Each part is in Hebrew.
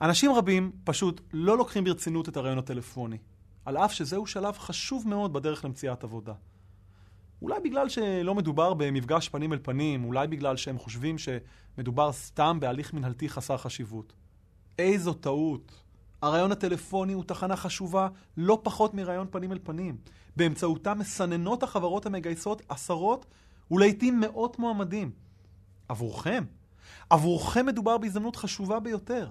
אנשים רבים פשוט לא לוקחים ברצינות את הרעיון הטלפוני, על אף שזהו שלב חשוב מאוד בדרך למציאת עבודה. אולי בגלל שלא מדובר במפגש פנים אל פנים, אולי בגלל שהם חושבים שמדובר סתם בהליך מנהלתי חסר חשיבות. איזו טעות! הרעיון הטלפוני הוא תחנה חשובה לא פחות מרעיון פנים אל פנים. באמצעותה מסננות החברות המגייסות עשרות ולעיתים מאות מועמדים. עבורכם מדובר בהזדמנות חשובה ביותר.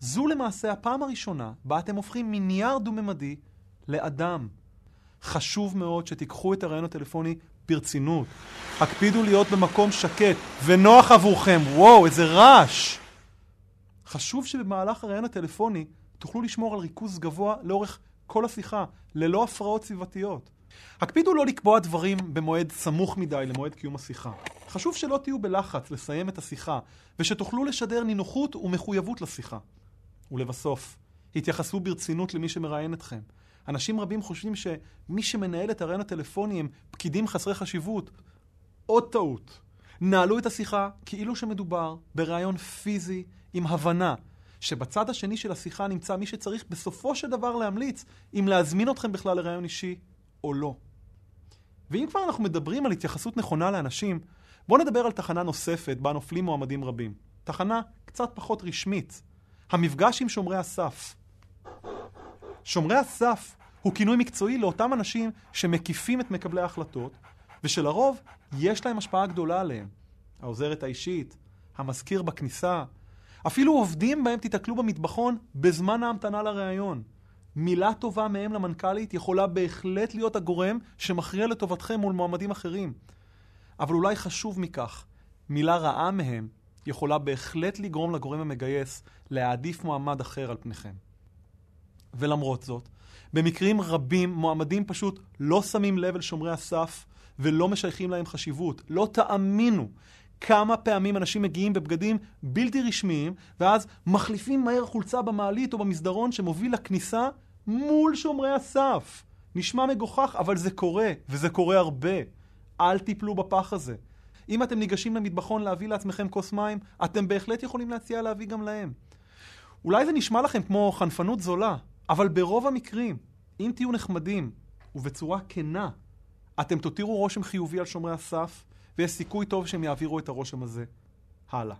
זו למעשה הפעם הראשונה בה אתם הופכים מנייר דו-ממדי לאדם. חשוב מאוד שתיקחו את הרעיון הטלפוני ברצינות. הקפידו להיות במקום שקט ונוח עבורכם. וואו, איזה רעש! חשוב שבמהלך הרעיון הטלפוני תוכלו לשמור על ריכוז גבוה לאורך כל השיחה, ללא הפרעות סביבתיות. הקפידו לא לקבוע דברים במועד סמוך מדי למועד קיום השיחה. חשוב שלא תהיו בלחץ לסיים את השיחה, ושתוכלו לשדר נינוחות ומחויבות לשיחה. ולבסוף, התייחסו ברצינות למי שמראיין אתכם. אנשים רבים חושבים שמי שמנהל את הרעיון הטלפוני הם פקידים חסרי חשיבות. עוד טעות. נעלו את השיחה כאילו שמדובר ברעיון פיזי עם הבנה, שבצד השני של השיחה נמצא מי שצריך בסופו של דבר להמליץ אם להזמין אתכם בכלל לרעיון אישי או לא. ואם כבר אנחנו מדברים על התייחסות נכונה לאנשים, בואו נדבר על תחנה נוספת בה נופלים מועמדים רבים. תחנה קצת פחות רשמית. המפגש עם שומרי הסף. שומרי הסף הוא כינוי מקצועי לאותם אנשים שמקיפים את מקבלי ההחלטות, ושלרוב יש להם השפעה גדולה עליהם. העוזרת האישית, המזכיר בכניסה, אפילו עובדים בהם תתקלו במטבחון בזמן ההמתנה לראיון. מילה טובה מהם למנכ"לית יכולה בהחלט להיות הגורם שמכריע לטובתכם מול מועמדים אחרים. אבל אולי חשוב מכך, מילה רעה מהם יכולה בהחלט לגרום לגורם המגייס להעדיף מועמד אחר על פניכם. ולמרות זאת, במקרים רבים מועמדים פשוט לא שמים לב אל שומרי הסף ולא משייכים להם חשיבות. לא תאמינו כמה פעמים אנשים מגיעים בבגדים בלתי רשמיים ואז מחליפים מהר חולצה במעלית או במסדרון שמוביל לכניסה מול שומרי הסף. נשמע מגוחך, אבל זה קורה, וזה קורה הרבה. אל תיפלו בפח הזה. אם אתם ניגשים למטבחון להביא לעצמכם כוס מים, אתם בהחלט יכולים להציע להביא גם להם. אולי זה נשמע לכם כמו חנפנות זולה, אבל ברוב המקרים, אם תהיו נחמדים ובצורה כנה, אתם תותירו רושם חיובי על שומרי הסף, ויש סיכוי טוב שהם יעבירו את הרושם הזה הלאה.